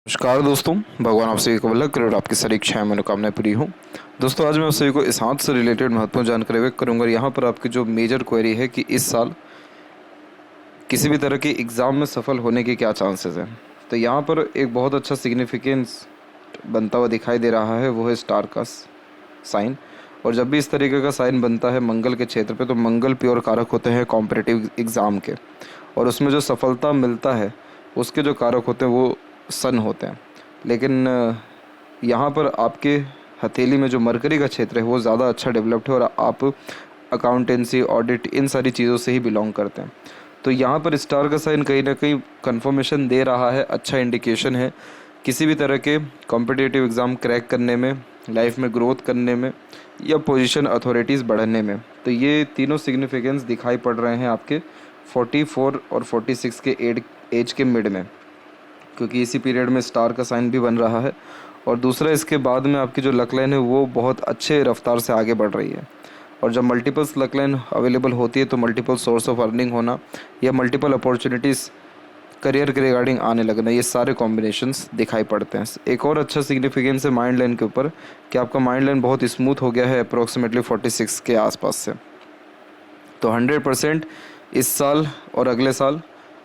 नमस्कार दोस्तों, भगवान आप सभी को भला करे और आपकी सारी इच्छाएं मनोकामनाएं पूरी हो। दोस्तों, आज मैं आप सभी को इस हाथ से रिलेटेड महत्वपूर्ण जानकारी व्यक्त करूंगा। यहाँ पर आपकी जो मेजर क्वेरी है कि इस साल किसी भी तरह के एग्ज़ाम में सफल होने के क्या चांसेस हैं, तो यहाँ पर एक बहुत अच्छा सिग्निफिकेंस बनता हुआ दिखाई दे रहा है, वो है स्टार का साइन। और जब भी इस तरीके का साइन बनता है मंगल के क्षेत्र पे, तो मंगल प्योर कारक होते हैं कॉम्पिटिटिव एग्ज़ाम के, और उसमें जो सफलता मिलता है उसके जो कारक होते हैं वो सन होते हैं। लेकिन यहाँ पर आपके हथेली में जो मरकरी का क्षेत्र है वो ज़्यादा अच्छा डेवलप्ड है, और आप अकाउंटेंसी, ऑडिट, इन सारी चीज़ों से ही बिलोंग करते हैं। तो यहाँ पर स्टार का साइन कहीं ना कहीं कंफर्मेशन दे रहा है, अच्छा इंडिकेशन है किसी भी तरह के कॉम्पिटिटिव एग्ज़ाम क्रैक करने में, लाइफ में ग्रोथ करने में, या पोजीशन अथॉरिटीज़ बढ़ने में। तो ये तीनों सिग्निफिकेंस दिखाई पड़ रहे हैं आपके 44 और 46 के एज के मिड में, क्योंकि इसी पीरियड में स्टार का साइन भी बन रहा है। और दूसरा, इसके बाद में आपकी जो लक लाइन है वो बहुत अच्छे रफ्तार से आगे बढ़ रही है। और जब मल्टीपल्स लक लाइन अवेलेबल होती है तो मल्टीपल सोर्स ऑफ अर्निंग होना या मल्टीपल अपॉर्चुनिटीज़ करियर के रिगार्डिंग आने लगना, ये सारे कॉम्बिनेशंस दिखाई पड़ते हैं। एक और अच्छा सिग्निफिकेंस है माइंड लाइन के ऊपर कि आपका माइंड लाइन बहुत स्मूथ हो गया है अप्रोक्सीमेटली 46 के आसपास से। तो 100% इस साल और अगले साल,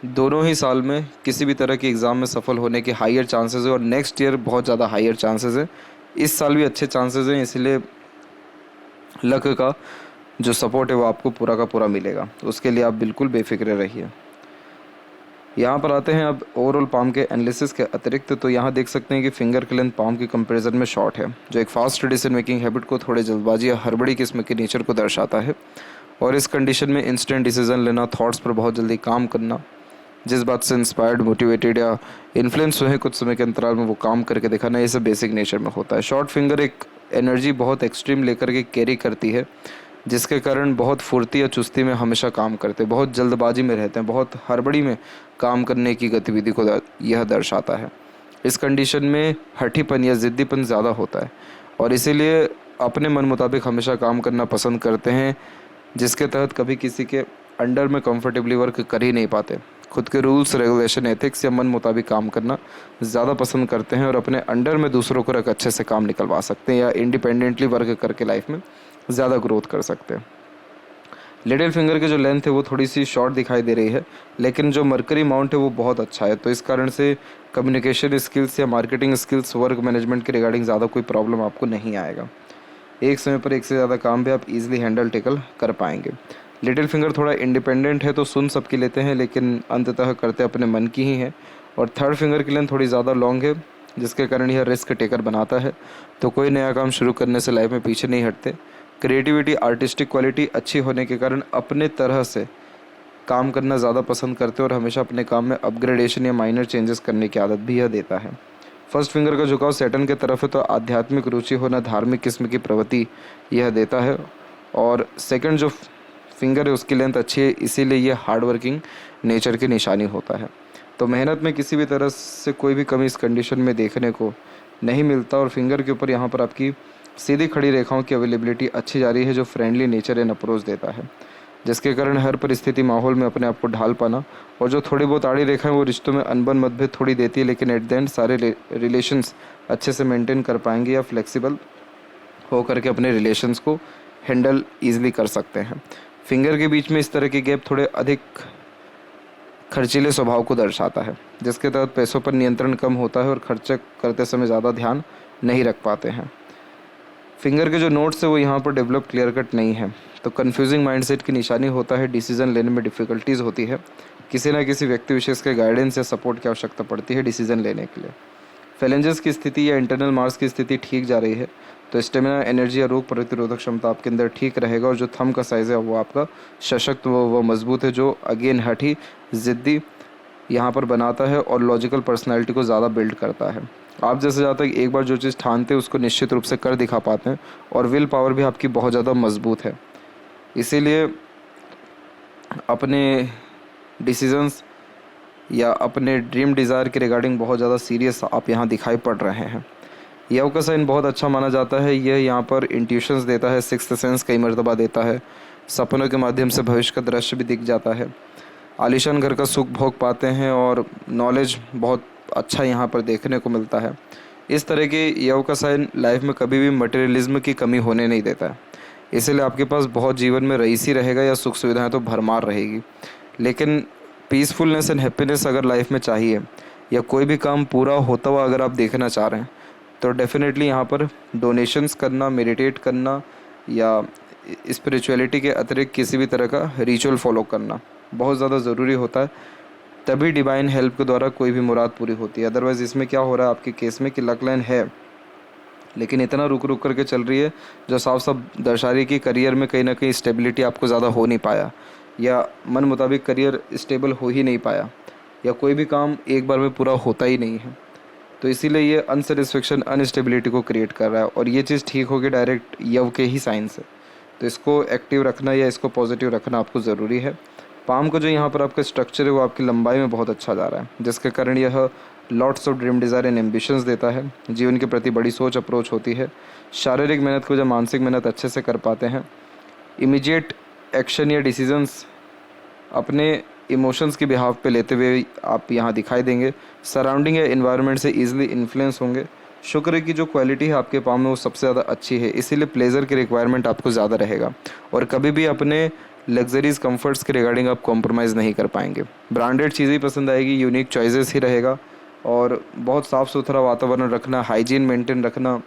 दोनों ही साल में किसी भी तरह के एग्ज़ाम में सफल होने के हायर चांसेस है, और नेक्स्ट ईयर बहुत ज़्यादा हायर चांसेस है। इस साल भी अच्छे चांसेस हैं, इसलिए लक का जो सपोर्ट है वो आपको पूरा का पूरा मिलेगा, तो उसके लिए आप बिल्कुल बेफिक्र रहिए। यहाँ पर आते हैं अब ओवरऑल पाम के एनालिसिस के अतिरिक्त। तो यहाँ देख सकते हैं कि फिंगर की लेंथ पाम के कंपैरिजन में शॉर्ट है, जो एक फास्ट डिसीजन मेकिंग हैबिट को, थोड़े जल्दबाजी या हड़बड़ी किस्म के नेचर को दर्शाता है। और इस कंडीशन में इंस्टेंट डिसीजन लेना, थॉट्स पर बहुत जल्दी काम करना, जिस बात से इंस्पायर्ड, मोटिवेटेड या इन्फ्लुएंस हुए कुछ समय के अंतराल में वो काम करके दिखाना, ये सब बेसिक नेचर में होता है। शॉर्ट फिंगर एक एनर्जी बहुत एक्सट्रीम लेकर के कैरी करती है, जिसके कारण बहुत फुर्ती या चुस्ती में हमेशा काम करते हैं, बहुत जल्दबाजी में रहते हैं, बहुत हड़बड़ी में काम करने की गतिविधि को यह दर्शाता है। इस कंडीशन में हठीपन या ज़िद्दीपन ज़्यादा होता है, और इसीलिए अपने मन मुताबिक हमेशा काम करना पसंद करते हैं, जिसके तहत कभी किसी के अंडर में कंफर्टेबली वर्क कर ही नहीं पाते। खुद के रूल्स, रेगुलेशन, एथिक्स या मन मुताबिक काम करना ज़्यादा पसंद करते हैं, और अपने अंडर में दूसरों को रख अच्छे से काम निकलवा सकते हैं, या इंडिपेंडेंटली वर्क करके लाइफ में ज़्यादा ग्रोथ कर सकते हैं। लिटिल फिंगर की जो लेंथ है वो थोड़ी सी शॉर्ट दिखाई दे रही है, लेकिन जो मरकरी माउंट है वो बहुत अच्छा है, तो इस कारण से कम्युनिकेशन स्किल्स या मार्केटिंग स्किल्स, वर्क मैनेजमेंट के रिगार्डिंग ज़्यादा कोई प्रॉब्लम आपको नहीं आएगा। एक समय पर एक से ज़्यादा काम भी आप इजीली हैंडल टेकल कर पाएंगे। लिटिल फिंगर थोड़ा इंडिपेंडेंट है, तो सुन सबकी लेते हैं, लेकिन अंततः करते अपने मन की ही है। और थर्ड फिंगर की लेंथ थोड़ी ज़्यादा लॉन्ग है, जिसके कारण यह रिस्क टेकर बनाता है, तो कोई नया काम शुरू करने से लाइफ में पीछे नहीं हटते। क्रिएटिविटी, आर्टिस्टिक क्वालिटी अच्छी होने के कारण अपने तरह से काम करना ज़्यादा पसंद करते हैं, और हमेशा अपने काम में अपग्रेडेशन या माइनर चेंजेस करने की आदत भी यह देता है। फर्स्ट फिंगर का झुकाव सैटर्न की तरफ है, तो आध्यात्मिक रुचि होना, धार्मिक किस्म की प्रवृत्ति यह देता है। और सेकंड जो फिंगर है उसकी लेंथ अच्छी है, इसीलिए ये हार्ड वर्किंग नेचर की निशानी होता है। तो मेहनत में किसी भी तरह से कोई भी कमी इस कंडीशन में देखने को नहीं मिलता। और फिंगर के ऊपर यहाँ पर आपकी सीधी खड़ी रेखाओं की अवेलेबिलिटी अच्छी जा रही है, जो फ्रेंडली नेचर एंड अप्रोच देता है, जिसके कारण हर परिस्थिति, माहौल में अपने आप को ढाल पाना। और जो थोड़ी बहुत आड़ी रेखाएं वो रिश्तों में अनबन, मतभेद थोड़ी देती है, लेकिन एट द एंड सारे रिलेशंस अच्छे से मेंटेन कर पाएंगे, या फ्लेक्सिबल हो करके अपने रिलेशंस को हैंडल ईजिली कर सकते हैं। फिंगर के बीच में इस तरह के गैप थोड़े अधिक खर्चीले स्वभाव को दर्शाता है, जिसके तहत पैसों पर नियंत्रण कम होता है और खर्च करते समय ज़्यादा ध्यान नहीं रख पाते हैं। फिंगर के जो नोट्स है वो यहाँ पर डेवलप क्लियर कट नहीं है, तो कन्फ्यूजिंग माइंडसेट की निशानी होता है। डिसीजन लेने में डिफ़िकल्टीज़ होती है, किसी न किसी व्यक्ति विशेष के गाइडेंस या सपोर्ट की आवश्यकता पड़ती है डिसीजन लेने के लिए। फैलेंजेस की स्थिति या इंटरनल मार्क्स की स्थिति ठीक जा रही है, तो स्टेमिना, एनर्जी या रोग प्रतिरोधक क्षमता आपके अंदर ठीक रहेगा। और जो थंब का साइज़ है वो आपका सशक्त व मजबूत है, जो अगेन हठी, ज़िद्दी यहाँ पर बनाता है, और लॉजिकल पर्सनैलिटी को ज़्यादा बिल्ड करता है। आप जैसे ज़्यादा एक बार जो चीज़ ठानते हैं उसको निश्चित रूप से कर दिखा पाते हैं, और विल पावर भी आपकी बहुत ज़्यादा मजबूत है। इसीलिए अपने डिसीजंस या अपने ड्रीम डिज़ायर के रिगार्डिंग बहुत ज़्यादा सीरियस आप यहाँ दिखाई पड़ रहे हैं। यव का साइन बहुत अच्छा माना जाता है, यह यहाँ पर इंट्यूशंस देता है, सिक्स्थ सेंस कई मर्तबा देता है, सपनों के माध्यम से भविष्य का दृश्य भी दिख जाता है, आलीशान घर का सुख भोग पाते हैं, और नॉलेज बहुत अच्छा यहाँ पर देखने को मिलता है। इस तरह के यव का साइन लाइफ में कभी भी मटेरियलिज्म की कमी होने नहीं देता है, इसलिए आपके पास बहुत जीवन में रईसी रहेगा या सुख सुविधाएं तो भरमार रहेगी, लेकिन पीसफुलनेस एंड हैप्पीनेस अगर लाइफ में चाहिए या कोई भी काम पूरा होता हुआ अगर आप देखना चाह रहे हैं तो डेफिनेटली यहाँ पर डोनेशंस करना, मेडिटेट करना या स्पिरिचुअलिटी के अतिरिक्त किसी भी तरह का रिचुअल फॉलो करना बहुत ज़्यादा ज़रूरी होता है। तभी डिवाइन हेल्प के द्वारा कोई भी मुराद पूरी होती है। अदरवाइज़ इसमें क्या हो रहा है आपके केस में कि लक लाइन है लेकिन इतना रुक रुक करके चल रही है जो साफ साफ दर्शा रही है कि करियर में कहीं ना कहीं स्टेबिलिटी आपको ज़्यादा हो नहीं पाया या मन मुताबिक करियर स्टेबल हो ही नहीं पाया या कोई भी काम एक बार में पूरा होता ही नहीं है। तो इसीलिए ये अनसेटिस्फेक्शन, अनस्टेबिलिटी को क्रिएट कर रहा है और ये चीज़ ठीक होगी डायरेक्ट यव के ही साइन से। तो इसको एक्टिव रखना या इसको पॉजिटिव रखना आपको ज़रूरी है। पाम को जो यहाँ पर आपका स्ट्रक्चर है वो आपकी लंबाई में बहुत अच्छा जा रहा है, जिसके कारण यह lots of dream desire and ambitions देता है। जीवन के प्रति बड़ी सोच अप्रोच होती है। शारीरिक मेहनत को जब मानसिक मेहनत अच्छे से कर पाते हैं, इमीडिएट एक्शन या डिसीजंस अपने इमोशंस की बिहाव पे लेते हुए आप यहाँ दिखाई देंगे। सराउंडिंग या इन्वायरमेंट से ईजिली इन्फ्लुएंस होंगे। शुक्र की जो क्वालिटी है आपके पाम में वो सबसे ज़्यादा अच्छी है, इसीलिए प्लेजर की रिक्वायरमेंट आपको ज़्यादा रहेगा और कभी भी अपने लग्जरीज कंफर्ट्स के रिगार्डिंग आप कॉम्प्रोमाइज़ नहीं कर पाएंगे। ब्रांडेड चीज़ें पसंद आएगी, यूनिक चॉइसेस ही रहेगा और बहुत साफ़ सुथरा वातावरण रखना, हाइजीन मेंटेन रखना,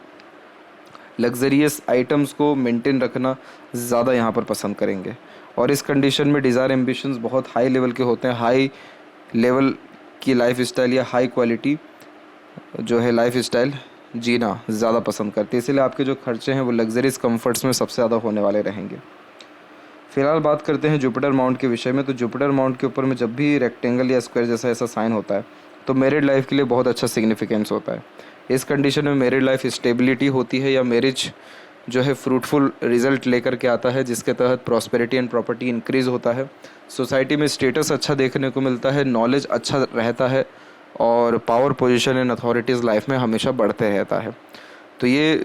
लग्जरियस आइटम्स को मेंटेन रखना ज़्यादा यहाँ पर पसंद करेंगे। और इस कंडीशन में डिज़ायर एम्बिशंस बहुत हाई लेवल के होते हैं। हाई लेवल की लाइफ स्टाइल या हाई क्वालिटी जो है लाइफ स्टाइल जीना ज़्यादा पसंद करती है, इसलिए आपके जो खर्चे हैं वो लग्जरीज कंफर्ट्स में सबसे ज़्यादा होने वाले रहेंगे। फिलहाल बात करते हैं जुपिटर माउंट के विषय में। तो जुपिटर माउंट के ऊपर में जब भी रेक्टेंगल या स्क्वायर जैसा ऐसा साइन होता है तो मैरिड लाइफ के लिए बहुत अच्छा सिग्निफिकेंस होता है। इस कंडीशन में मैरिड लाइफ स्टेबिलिटी होती है या मैरिज जो है फ्रूटफुल रिजल्ट लेकर के आता है, जिसके तहत प्रॉस्पेरिटी एंड प्रॉपर्टी इंक्रीज़ होता है। सोसाइटी में स्टेटस अच्छा देखने को मिलता है, नॉलेज अच्छा रहता है और power position and authorities life में हमेशा बढ़ते रहता है। तो ये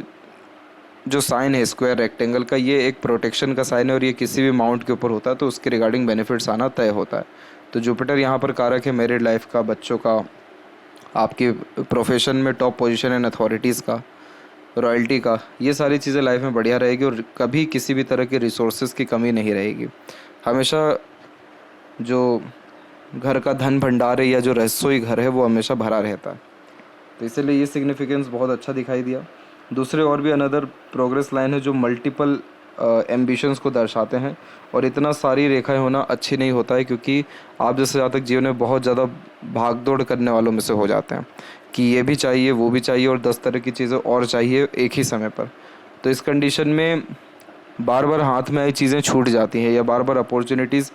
जो साइन है स्क्वायर रेक्टेंगल का, ये एक प्रोटेक्शन का साइन है और ये किसी भी माउंट के ऊपर होता है तो उसके रिगार्डिंग बेनिफिट्स आना तय होता है। तो जुपिटर यहाँ पर कारक है मैरिड लाइफ का, बच्चों का, आपके प्रोफेशन में टॉप पोजीशन एंड अथॉरिटीज़ का, रॉयल्टी का। ये सारी चीज़ें लाइफ में बढ़िया रहेगी और कभी किसी भी तरह के रिसोर्सेज की कमी नहीं रहेगी। हमेशा जो घर का धन भंडार है या जो रसोई घर है वो हमेशा भरा रहता है। तो इसीलिए ये सिग्निफिकेंस बहुत अच्छा दिखाई दिया। दूसरे और भी अनदर प्रोग्रेस लाइन है जो मल्टीपल एम्बिशंस को दर्शाते हैं और इतना सारी रेखाएं होना अच्छी नहीं होता है, क्योंकि आप जैसे ज़्यादा तक जीवन में बहुत ज़्यादा भाग दौड़ करने वालों में से हो जाते हैं कि ये भी चाहिए, वो भी चाहिए और 10 तरह की चीज़ें और चाहिए एक ही समय पर। तो इस कंडीशन में बार बार हाथ में आई चीज़ें छूट जाती हैं या बार बार अपॉर्चुनिटीज़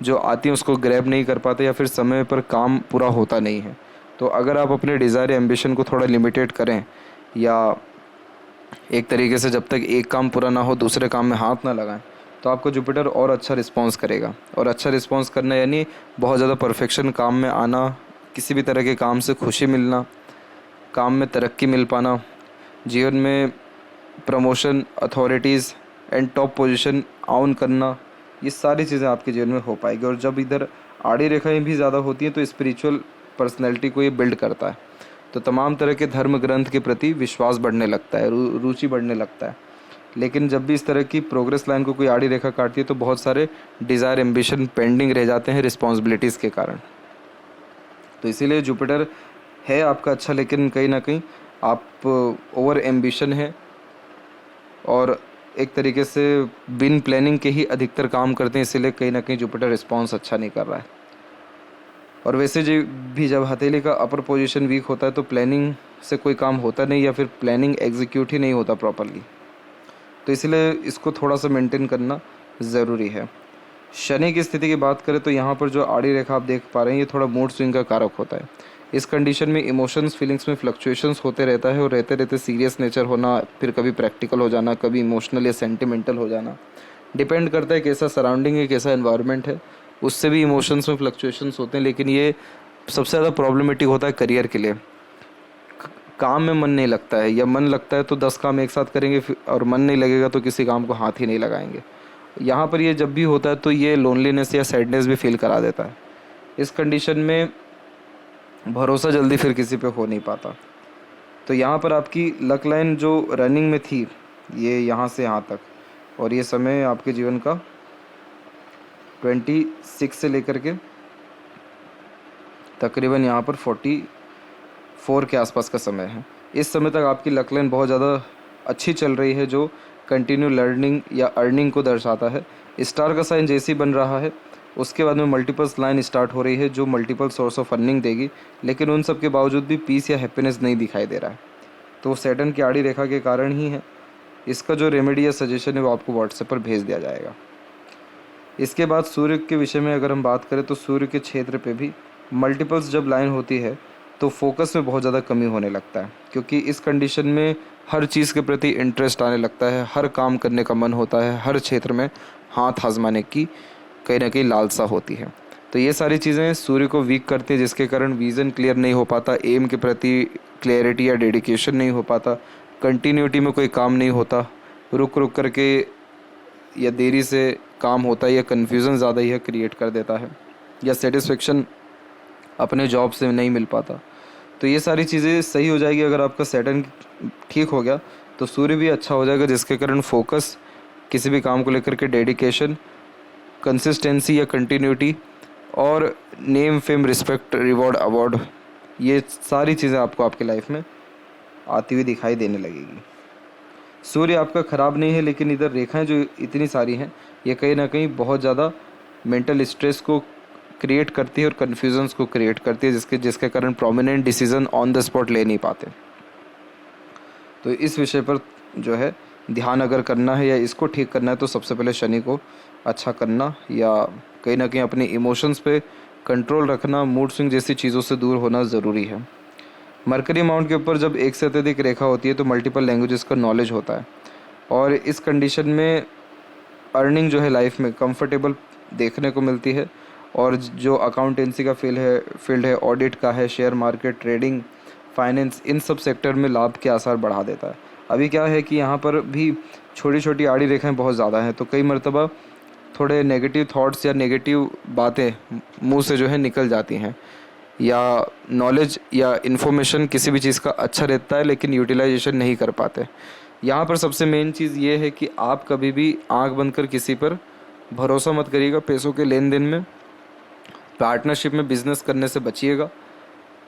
जो आती हैं उसको ग्रैब नहीं कर पाते या फिर समय पर काम पूरा होता नहीं है। तो अगर आप अपने डिज़ायर एम्बिशन को थोड़ा लिमिटेड करें या एक तरीके से जब तक एक काम पूरा ना हो दूसरे काम में हाथ ना लगाएं तो आपको जुपिटर और अच्छा रिस्पॉन्स करेगा। और अच्छा रिस्पॉन्स करना यानी बहुत ज़्यादा परफेक्शन काम में आना, किसी भी तरह के काम से खुशी मिलना, काम में तरक्की मिल पाना, जीवन में promotion, authorities and top position on करना, ये सारी चीज़ें आपके जीवन में हो पाएगी। और जब इधर आड़ी रेखाएं भी ज़्यादा होती हैं तो स्पिरिचुअल पर्सनैलिटी को ये बिल्ड करता है। तो तमाम तरह के धर्म ग्रंथ के प्रति विश्वास बढ़ने लगता है, रुचि बढ़ने लगता है। लेकिन जब भी इस तरह की प्रोग्रेस लाइन को कोई आड़ी रेखा काटती है तो बहुत सारे डिज़ायर एम्बिशन पेंडिंग रह जाते हैं रिस्पॉन्सिबिलिटीज़ के कारण। तो इसीलिए जुपिटर है आपका अच्छा, लेकिन कहीं ना कहीं आप ओवर एम्बिशन है और एक तरीके से बिन प्लानिंग के ही अधिकतर काम करते हैं, इसीलिए कहीं ना कहीं जुपिटर रिस्पॉन्स अच्छा नहीं कर रहा है। और वैसे भी जब हथेली का अपर पोजीशन वीक होता है तो प्लानिंग से कोई काम होता नहीं या फिर प्लानिंग एग्जीक्यूट ही नहीं होता प्रॉपरली। तो इसलिए इसको थोड़ा सा मेंटेन करना ज़रूरी है। शनि की स्थिति की बात करें तो यहाँ पर जो आड़ी रेखा आप देख पा रहे हैं ये थोड़ा मूड स्विंग का कारक होता है। इस कंडीशन में इमोशंस, फीलिंग्स में फ्लक्चुएशंस होते रहता है और रहते रहते सीरियस नेचर होना, फिर कभी प्रैक्टिकल हो जाना, कभी इमोशनल या सेंटिमेंटल हो जाना। डिपेंड करता है कैसा सराउंडिंग है, कैसा एनवायरनमेंट है, उससे भी इमोशंस में फ्लक्चुएशंस होते हैं। लेकिन ये सबसे ज़्यादा प्रॉब्लमेटिक होता है करियर के लिए। काम में मन नहीं लगता है या मन लगता है तो 10 काम एक साथ करेंगे और मन नहीं लगेगा तो किसी काम को हाथ ही नहीं लगाएंगे। यहाँ पर ये जब भी होता है तो ये लोनलीनेस या सैडनेस भी फील करा देता है। इस कंडीशन में भरोसा जल्दी फिर किसी पे हो नहीं पाता। तो यहाँ पर आपकी लक लाइन जो रनिंग में थी, ये यहाँ से यहाँ तक, और ये समय आपके जीवन का 26 से लेकर के तकरीबन यहाँ पर 44 के आसपास का समय है। इस समय तक आपकी लक लाइन बहुत ज़्यादा अच्छी चल रही है, जो कंटिन्यू लर्निंग या अर्निंग को दर्शाता है। स्टार का साइन जैसे ही बन रहा है, उसके बाद में मल्टीपल्स लाइन स्टार्ट हो रही है, जो मल्टीपल सोर्स ऑफ अर्निंग देगी, लेकिन उन सब के बावजूद भी पीस या हैप्पीनेस नहीं दिखाई दे रहा है। तो सैटर्न की आड़ी रेखा के कारण ही है। इसका जो रेमेडी या सजेशन है वो आपको व्हाट्सएप पर भेज दिया जाएगा। इसके बाद सूर्य के विषय में अगर हम बात करें तो सूर्य के क्षेत्र पे भी मल्टीपल्स जब लाइन होती है तो फोकस में बहुत ज़्यादा कमी होने लगता है, क्योंकि इस कंडीशन में हर चीज़ के प्रति इंटरेस्ट आने लगता है, हर काम करने का मन होता है, हर क्षेत्र में हाथ आजमाने की कहीं ना कहीं लालसा होती है। तो ये सारी चीज़ें सूर्य को वीक करती है, जिसके कारण विज़न क्लियर नहीं हो पाता, एम के प्रति क्लियरिटी या डेडिकेशन नहीं हो पाता, कंटिन्यूटी में कोई काम नहीं होता, रुक रुक करके या देरी से काम होता है, या कन्फ्यूज़न ज़्यादा ही क्रिएट कर देता है, या सेटिस्फेक्शन अपने जॉब से नहीं मिल पाता। तो ये सारी चीज़ें सही हो जाएगी अगर आपका सैटर्न ठीक हो गया, तो सूर्य भी अच्छा हो जाएगा, जिसके कारण फोकस, किसी भी काम को लेकर के डेडिकेशन, कंसिस्टेंसी या कंटिन्यूटी, और name fame respect reward award, ये सारी चीज़ें आपको आपकी लाइफ में आती हुई दिखाई देने लगेगी। सूर्य आपका ख़राब नहीं है, लेकिन इधर रेखाएं जो इतनी सारी हैं, ये कहीं ना कहीं बहुत ज़्यादा मेंटल स्ट्रेस को क्रिएट करती है और कन्फ्यूजन्स को क्रिएट करती है, जिसके कारण prominent decision on the spot ले नहीं पाते। तो इस विषय पर जो है ध्यान अगर करना है या इसको ठीक करना है, तो सबसे पहले शनि को अच्छा करना, या कहीं ना कहीं अपने इमोशंस पे कंट्रोल रखना, मूड स्विंग जैसी चीज़ों से दूर होना ज़रूरी है। मरकरी माउंट के ऊपर जब एक से अत्यधिक रेखा होती है तो मल्टीपल लैंग्वेजेस का नॉलेज होता है, और इस कंडीशन में अर्निंग जो है लाइफ में कंफर्टेबल देखने को मिलती है, और जो अकाउंटेंसी का फील्ड है, ऑडिट का है, शेयर मार्केट, ट्रेडिंग, फाइनेंस, इन सब सेक्टर में लाभ के आसार बढ़ा देता है। अभी क्या है कि यहाँ पर भी छोटी छोटी आड़ी रेखाएं बहुत ज़्यादा हैं, तो कई मरतबा थोड़े नेगेटिव थॉट्स या नेगेटिव बातें मुंह से जो है निकल जाती हैं, या नॉलेज या इन्फॉर्मेशन किसी भी चीज़ का अच्छा रहता है लेकिन यूटिलाइजेशन नहीं कर पाते। यहाँ पर सबसे मेन चीज़ ये है कि आप कभी भी आंख बंद कर किसी पर भरोसा मत करिएगा। पैसों के लेन देन में, पार्टनरशिप में बिजनेस करने से बचिएगा,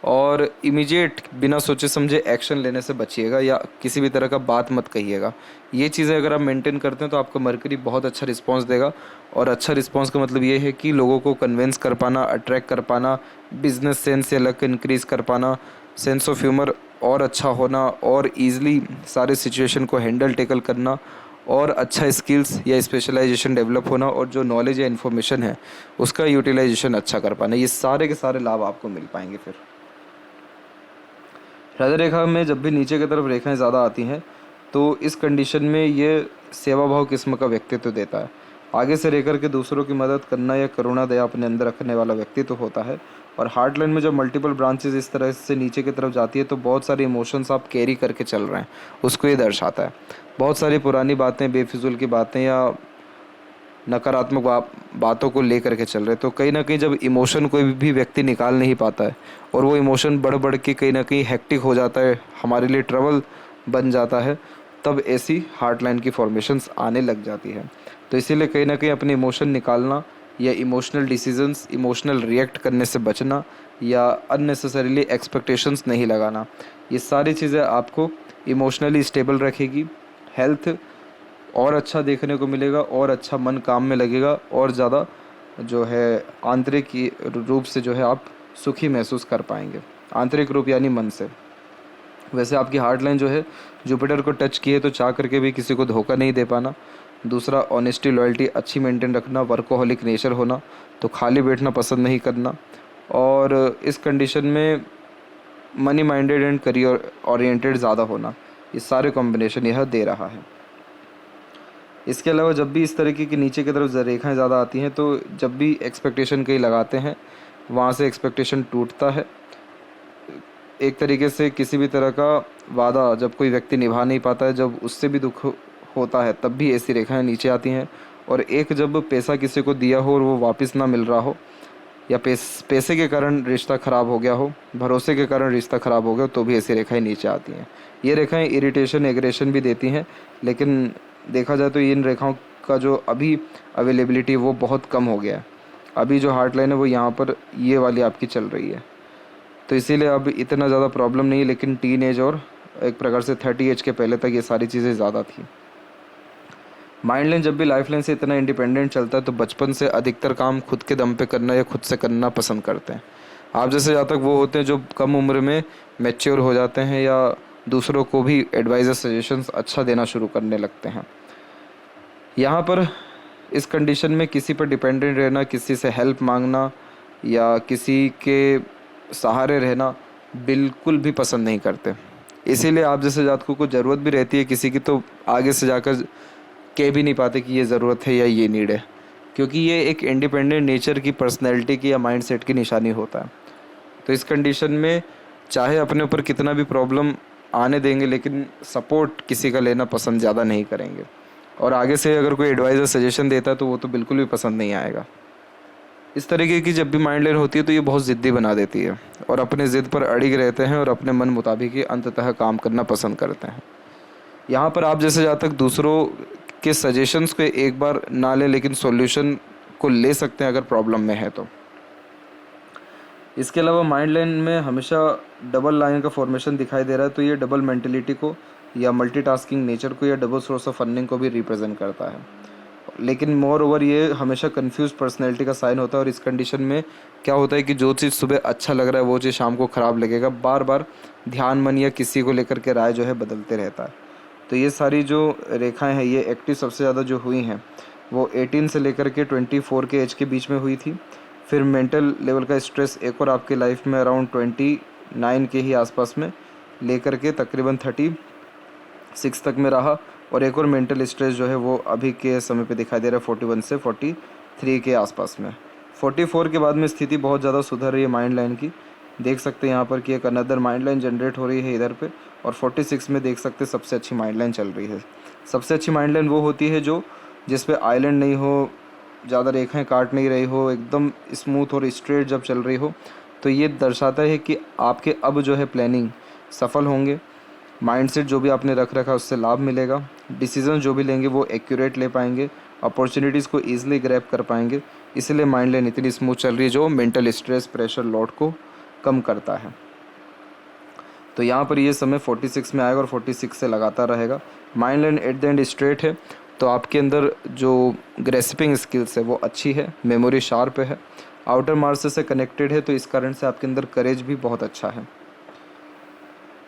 और इमीडिएट बिना सोचे समझे एक्शन लेने से बचिएगा, या किसी भी तरह का बात मत कहिएगा। ये चीज़ें अगर आप मेंटेन करते हैं तो आपका मरकरी बहुत अच्छा रिस्पांस देगा, और अच्छा रिस्पांस का मतलब ये है कि लोगों को कन्विंस कर पाना, अट्रैक्ट कर पाना, बिजनेस सेंस या लक इंक्रीज कर पाना, सेंस ऑफ ह्यूमर और अच्छा होना, और ईज़िली सारे सिचुएशन को हैंडल टेकल करना, और अच्छा स्किल्स या स्पेशलाइजेशन डेवलप होना, और जो नॉलेज या इन्फॉर्मेशन है उसका यूटिलाइजेशन अच्छा कर पाना, ये सारे के सारे लाभ आपको मिल पाएंगे। फिर हृदय रेखा में जब भी नीचे की तरफ रेखाएं ज़्यादा आती हैं तो इस कंडीशन में ये सेवा भाव किस्म का व्यक्तित्व देता है। आगे से रह के दूसरों की मदद करना या करुणा दया अपने अंदर रखने वाला व्यक्तित्व होता है। और हार्ट लाइन में जब मल्टीपल ब्रांचेस इस तरह से नीचे की तरफ जाती है तो बहुत सारे इमोशंस आप कैरी करके चल रहे हैं, उसको ये दर्शाता है। बहुत सारी पुरानी बातें, बेफिजूल की बातें या नकारात्मक बातों को लेकर के चल रहे, तो कहीं ना कहीं जब इमोशन कोई भी व्यक्ति निकाल नहीं पाता है और वो इमोशन बढ़ बढ़ के कहीं ना कहीं हेक्टिक हो जाता है, हमारे लिए ट्रबल बन जाता है, तब ऐसी हार्ट लाइन की फॉर्मेशंस आने लग जाती है। तो इसीलिए कहीं ना कहीं अपने इमोशन निकालना या इमोशनल डिसीजंस, इमोशनल रिएक्ट करने से बचना या अननेसेसरीली एक्सपेक्टेशंस नहीं लगाना, ये सारी चीज़ें आपको इमोशनली स्टेबल रखेगी। हेल्थ और अच्छा देखने को मिलेगा और अच्छा मन काम में लगेगा और ज़्यादा जो है आंतरिक रूप से जो है आप सुखी महसूस कर पाएंगे, आंतरिक रूप यानी मन से। वैसे आपकी हार्ट लाइन जो है जुपिटर को टच की है तो चाह करके भी किसी को धोखा नहीं दे पाना। दूसरा, ऑनेस्टी लॉयल्टी अच्छी मेंटेन रखना, वर्कोहॉलिक नेचर होना, तो खाली बैठना पसंद नहीं करना। और इस कंडीशन में money minded and career oriented ज़्यादा होना, ये सारे कॉम्बिनेशन यह दे रहा है। इसके अलावा जब भी इस तरीके की नीचे की तरफ रेखाएं ज़्यादा आती हैं तो जब भी एक्सपेक्टेशन कहीं लगाते हैं वहाँ से एक्सपेक्टेशन टूटता है। एक तरीके से किसी भी तरह का वादा जब कोई व्यक्ति निभा नहीं पाता है, जब उससे भी दुख होता है, तब भी ऐसी रेखाएं नीचे आती हैं। और एक जब पैसा किसी को दिया हो और वो वापस ना मिल रहा हो, या पैसे के कारण रिश्ता ख़राब हो गया हो, भरोसे के कारण रिश्ता ख़राब हो गया हो, तो भी ऐसी रेखाएं नीचे आती हैं। ये रेखाएं इरिटेशन एग्रेशन भी देती हैं, लेकिन देखा जाए तो इन रेखाओं का जो अभी अवेलेबिलिटी वो बहुत कम हो गया है। अभी जो हार्ट लाइन है वो यहाँ पर ये वाली आपकी चल रही है, तो इसीलिए अब इतना ज़्यादा प्रॉब्लम नहीं है। लेकिन टीन एज और एक प्रकार से 30 एज के पहले तक ये सारी चीज़ें ज़्यादा थी। माइंड लाइन जब भी लाइफ लाइन से इतना इंडिपेंडेंट चलता है तो बचपन से अधिकतर काम खुद के दम पे करना या खुद से करना पसंद करते हैं। आप जैसे जातक वो होते हैं जो कम उम्र में मैच्योर हो जाते हैं या दूसरों को भी एडवाइजर सजेशंस अच्छा देना शुरू करने लगते हैं। यहाँ पर इस कंडीशन में किसी पर डिपेंडेंट रहना, किसी से हेल्प मांगना या किसी के सहारे रहना बिल्कुल भी पसंद नहीं करते। इसीलिए आप जैसे जातकों को ज़रूरत भी रहती है किसी की, तो आगे से जाकर कह भी नहीं पाते कि ये ज़रूरत है या ये नीड है, क्योंकि ये एक इंडिपेंडेंट नेचर की, पर्सनैलिटी की या माइंडसेट की निशानी होता है। तो इस कंडीशन में चाहे अपने ऊपर कितना भी प्रॉब्लम आने देंगे, लेकिन सपोर्ट किसी का लेना पसंद ज़्यादा नहीं करेंगे। और आगे से अगर कोई एडवाइज़र सजेशन देता है तो वो तो बिल्कुल भी पसंद नहीं आएगा। इस तरीके की जब भी माइंड लाइन होती है तो ये बहुत ज़िद्दी बना देती है और अपने ज़िद पर अड़िग रहते हैं और अपने मन मुताबिक ही अंततः काम करना पसंद करते हैं। यहाँ पर आप जैसे जातक दूसरों के सजेशंस को एक बार ना लें, लेकिन सॉल्यूशन को ले सकते हैं अगर प्रॉब्लम में है तो। इसके अलावा माइंड लाइन में हमेशा डबल लाइन का फॉर्मेशन दिखाई दे रहा है, तो ये डबल मेंटलिटी को या मल्टीटास्किंग नेचर को या डबल सोर्स ऑफ अर्निंग को भी रिप्रेजेंट करता है। लेकिन मोर ओवर ये हमेशा कंफ्यूज पर्सनैलिटी का साइन होता है। और इस कंडीशन में क्या होता है कि जो चीज़ सुबह अच्छा लग रहा है वो चीज़ शाम को ख़राब लगेगा। बार बार ध्यान मन या किसी को लेकर के राय जो है बदलते रहता है। तो ये सारी जो रेखाएं हैं ये एक्टिव सबसे ज़्यादा जो हुई हैं वो 18 से लेकर के 24 के एज के बीच में हुई थी। फिर मेंटल लेवल का स्ट्रेस एक और आपके लाइफ में अराउंड 29 के ही आसपास में लेकर के तकरीबन 36 तक में रहा। और एक और मेंटल स्ट्रेस जो है वो अभी के समय पे दिखाई दे रहा है 41 से 43 के आसपास में। 44 के बाद में स्थिति बहुत ज़्यादा सुधर रही है माइंड लाइन की। देख सकते हैं यहाँ पर कि एक अनदर माइंड लाइन जनरेट हो रही है इधर पे। और 46 में देख सकते हैं सबसे अच्छी माइंड लाइन चल रही है। सबसे अच्छी माइंड लाइन वो होती है जो जिस पे आइलैंड नहीं हो, ज़्यादा रेखाएं काट नहीं रही हो, एकदम स्मूथ और स्ट्रेट जब चल रही हो। तो ये दर्शाता है कि आपके अब जो है प्लानिंग सफल होंगे। माइंडसेट जो भी आपने रख रखा है उससे लाभ मिलेगा। डिसीजन जो भी लेंगे वो एक्यूरेट ले पाएंगे। अपॉर्चुनिटीज़ को ईजिली ग्रैब कर पाएंगे। इसलिए माइंड लाइन इतनी स्मूथ चल रही है जो मेंटल स्ट्रेस, प्रेशर, लोड को कम करता है। तो यहाँ पर ये समय 46 में आएगा और 46 से लगातार रहेगा। Mind line at the end straight है तो आपके अंदर जो ग्रेस्पिंग स्किल्स है वो अच्छी है, मेमोरी शार्प है, आउटर मार्स से कनेक्टेड है, तो इस कारण से आपके अंदर करेज भी बहुत अच्छा है।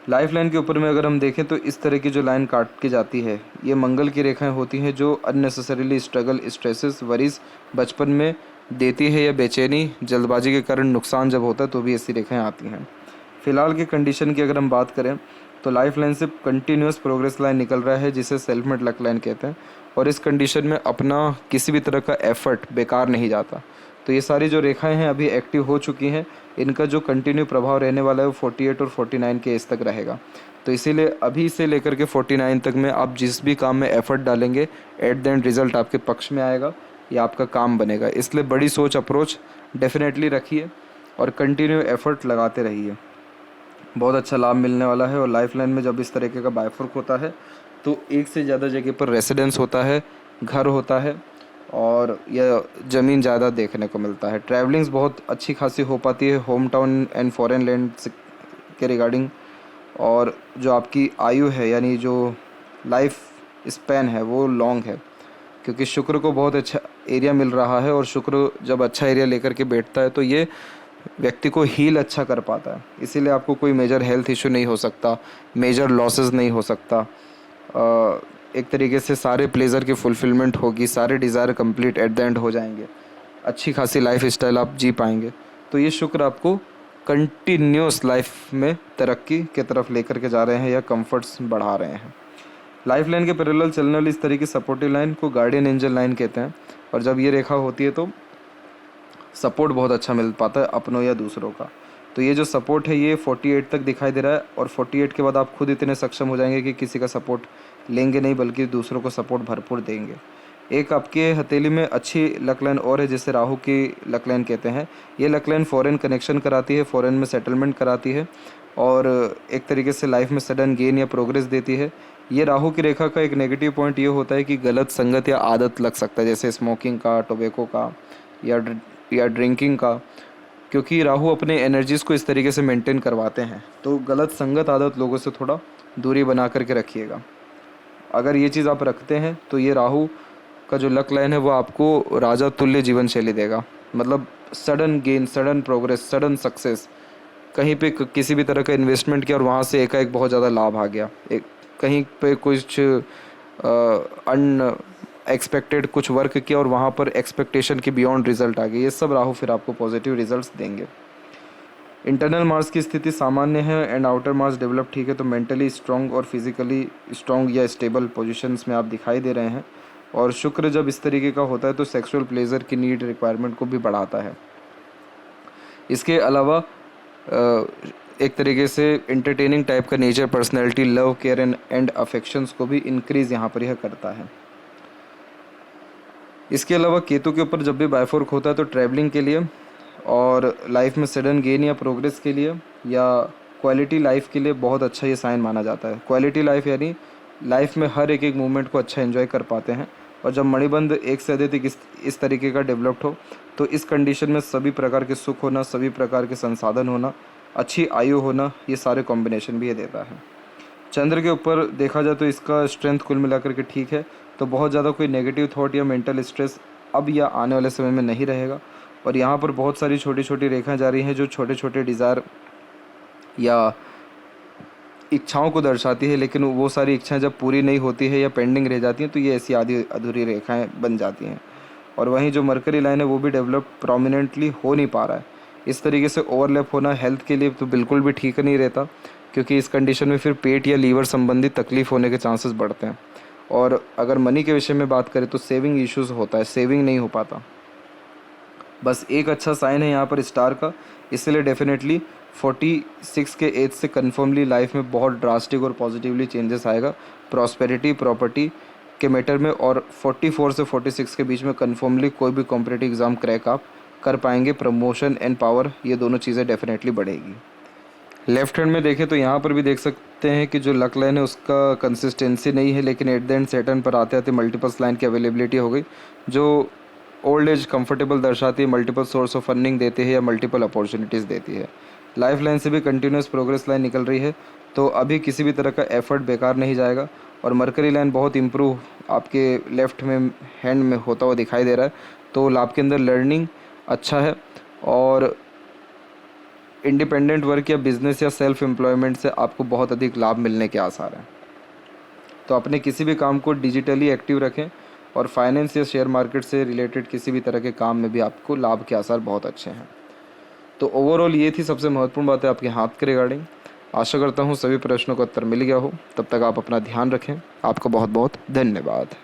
लाइफ लाइन के ऊपर में अगर हम देखें तो इस तरह की जो लाइन काट के जाती है ये मंगल की रेखाएं होती हैं जो अननेसेसरीली स्ट्रगल, स्ट्रेसेस, वरीज बचपन में देती है या बेचैनी, जल्दबाजी के कारण नुकसान जब होता है तो भी ऐसी रेखाएं आती हैं। फिलहाल की कंडीशन की अगर हम बात करें तो लाइफ लाइन से कंटिन्यूस प्रोग्रेस लाइन निकल रहा है जिसे सेल्फ मेड लक लाइन कहते हैं। और इस कंडीशन में अपना किसी भी तरह का एफर्ट बेकार नहीं जाता। तो ये सारी जो रेखाएं हैं अभी एक्टिव हो चुकी हैं, इनका जो कंटिन्यू प्रभाव रहने वाला है वो 48 और 49 के एज तक रहेगा। तो इसीलिए अभी से लेकर के 49 तक में आप जिस भी काम में एफर्ट डालेंगे एट द एंड रिजल्ट आपके पक्ष में आएगा, या आपका काम बनेगा। इसलिए बड़ी सोच, अप्रोच डेफिनेटली रखिए और कंटिन्यू एफर्ट लगाते रहिए, बहुत अच्छा लाभ मिलने वाला है। और लाइफ लाइन में जब इस तरीके का बायफर्क होता है तो एक से ज़्यादा जगह पर रेसिडेंस होता है, घर होता है और यह ज़मीन ज़्यादा देखने को मिलता है। ट्रैवलिंग्स बहुत अच्छी खासी हो पाती है home town and foreign land के रिगार्डिंग। और जो आपकी आयु है यानी जो लाइफ स्पैन है वो लॉन्ग है, क्योंकि शुक्र को बहुत अच्छा एरिया मिल रहा है। और शुक्र जब अच्छा एरिया लेकर के बैठता है तो ये व्यक्ति को हील अच्छा कर पाता है। इसीलिए आपको कोई मेजर हेल्थ इशू नहीं हो सकता, मेजर लॉसेस नहीं हो सकता। एक तरीके से सारे प्लेजर की फुलफिलमेंट होगी, सारे desire complete at the end हो जाएंगे, अच्छी खासी लाइफ स्टाइल आप जी पाएंगे। तो ये शुक्र आपको कंटिन्यूस लाइफ में तरक्की की तरफ लेकर के जा रहे हैं या कंफर्ट्स बढ़ा रहे हैं। लाइफ लाइन के पैरेलल चलने वाली इस तरह की सपोर्टिव लाइन को गार्डियन एंजल लाइन कहते हैं। और जब ये रेखा होती है तो सपोर्ट बहुत अच्छा मिल पाता है अपनों या दूसरों का। तो ये जो सपोर्ट है ये 48 तक दिखाई दे रहा है। और 48 के बाद आप खुद इतने सक्षम हो जाएंगे कि किसी का सपोर्ट लेंगे नहीं बल्कि दूसरों को सपोर्ट भरपूर देंगे। एक आपके हथेली में अच्छी लक लाइन और है जिसे राहु की लक लाइन कहते हैं। ये लक लाइन फॉरेन कनेक्शन कराती है, फॉरेन में सेटलमेंट कराती है और एक तरीके से लाइफ में सडन गेन या प्रोग्रेस देती है। ये राहु की रेखा का एक नेगेटिव पॉइंट ये होता है कि गलत संगत या आदत लग सकता है, जैसे स्मोकिंग का, टोबैको का या ड्रिंकिंग का, क्योंकि राहु अपने एनर्जीज़ को इस तरीके से मेंटेन करवाते हैं। तो गलत संगत आदत लोगों से थोड़ा दूरी बना करके रखिएगा। अगर ये चीज़ आप रखते हैं तो ये राहु का जो लक लाइन है वो आपको राजा तुल्य जीवन शैली देगा। मतलब sudden gain, sudden progress, sudden success. कहीं पे किसी भी तरह का इन्वेस्टमेंट किया और वहाँ से एकाएक बहुत ज़्यादा लाभ आ गया, एक कहीं पे कुछ एक्सपेक्टेड कुछ वर्क किया और वहाँ पर एक्सपेक्टेशन के बियॉन्ड रिजल्ट आ गए। ये सब राहु फिर आपको पॉजिटिव रिजल्ट्स देंगे। इंटरनल मार्स की स्थिति सामान्य है एंड आउटर मार्स डेवलप ठीक है, तो मेंटली स्ट्रॉन्ग और फिजिकली स्ट्रॉन्ग या स्टेबल पोजीशंस में आप दिखाई दे रहे हैं। और शुक्र जब इस तरीके का होता है तो सेक्सुअल प्लेजर की नीड रिक्वायरमेंट को भी बढ़ाता है। इसके अलावा एक तरीके से एंटरटेनिंग टाइप का nature, personality, love, care and affections को भी इंक्रीज यहाँ पर यह करता है। इसके अलावा केतु के ऊपर जब भी बायफोर्क होता है तो ट्रैवलिंग के लिए और लाइफ में सडन गेन या प्रोग्रेस के लिए या क्वालिटी लाइफ के लिए बहुत अच्छा ये साइन माना जाता है। क्वालिटी लाइफ यानी लाइफ में हर एक मोमेंट को अच्छा एंजॉय कर पाते हैं। और जब मणिबंध एक से अधिक इस तरीके का डेवलप्ड हो तो इस कंडीशन में सभी प्रकार के सुख होना, सभी प्रकार के संसाधन होना, अच्छी आयु होना, ये सारे कॉम्बिनेशन भी ये देता है। चंद्र के ऊपर देखा जाए तो इसका स्ट्रेंथ कुल मिलाकर के ठीक है, तो बहुत ज़्यादा कोई नेगेटिव थॉट या मेंटल स्ट्रेस अब या आने वाले समय में नहीं रहेगा। और यहाँ पर बहुत सारी छोटी छोटी रेखाएं जा रही हैं जो छोटे छोटे डिज़ायर या इच्छाओं को दर्शाती है, लेकिन वो सारी इच्छाएं जब पूरी नहीं होती है या पेंडिंग रह जाती हैं तो ये ऐसी आधी अधूरी रेखाएं बन जाती हैं। और वहीं जो मरकरी लाइन है वो भी डेवलप प्रोमिनेंटली हो नहीं पा रहा है। इस तरीके से ओवरलैप होना हेल्थ के लिए तो बिल्कुल भी ठीक नहीं रहता, क्योंकि इस कंडीशन में फिर पेट या लीवर संबंधी तकलीफ होने के चांसेस बढ़ते हैं। और अगर मनी के विषय में बात करें तो सेविंग इश्यूज़ होता है, सेविंग नहीं हो पाता। बस एक अच्छा साइन है यहाँ पर स्टार का, इसलिए डेफिनेटली 46 के एज से कन्फर्मली लाइफ में बहुत ड्रास्टिक और पॉजिटिवली चेंजेस आएगा प्रॉस्पेरिटी, प्रॉपर्टी के मैटर में। और 44 से 46 के बीच में कन्फर्मली कोई भी कॉम्पिटिटिव एग्ज़ाम क्रैक आप कर पाएंगे। प्रमोशन एंड पावर, ये दोनों चीज़ें डेफिनेटली बढ़ेगी। लेफ्ट हैंड में देखें तो यहाँ पर भी देख सकते हैं कि जो लक लाइन है उसका कंसिस्टेंसी नहीं है, लेकिन एट द एंड सैटर्न पर आते आते मल्टीपल्स लाइन की अवेलेबिलिटी हो गई, जो ओल्ड एज कंफर्टेबल दर्शाती है, मल्टीपल सोर्स ऑफ अर्निंग देती है या मल्टीपल अपॉर्चुनिटीज़ देती है। लाइफ लाइन से भी कंटिन्यूस प्रोग्रेस लाइन निकल रही है, तो अभी किसी भी तरह का एफर्ट बेकार नहीं जाएगा। और मरकरी लाइन बहुत इम्प्रूव आपके लेफ्ट में हैंड में होता हुआ दिखाई दे रहा है, तो आपके अंदर लर्निंग अच्छा है और इंडिपेंडेंट वर्क या बिजनेस या सेल्फ एम्प्लॉयमेंट से आपको बहुत अधिक लाभ मिलने के आसार हैं। तो अपने किसी भी काम को डिजिटली एक्टिव रखें और फाइनेंस या शेयर मार्केट से रिलेटेड किसी भी तरह के काम में भी आपको लाभ के आसार बहुत अच्छे हैं। तो ओवरऑल ये थी सबसे महत्वपूर्ण बात है आपके हाथ के रिगार्डिंग। आशा करता हूँ सभी प्रश्नों का उत्तर मिल गया हो। तब तक आप अपना ध्यान रखें। आपका बहुत बहुत धन्यवाद।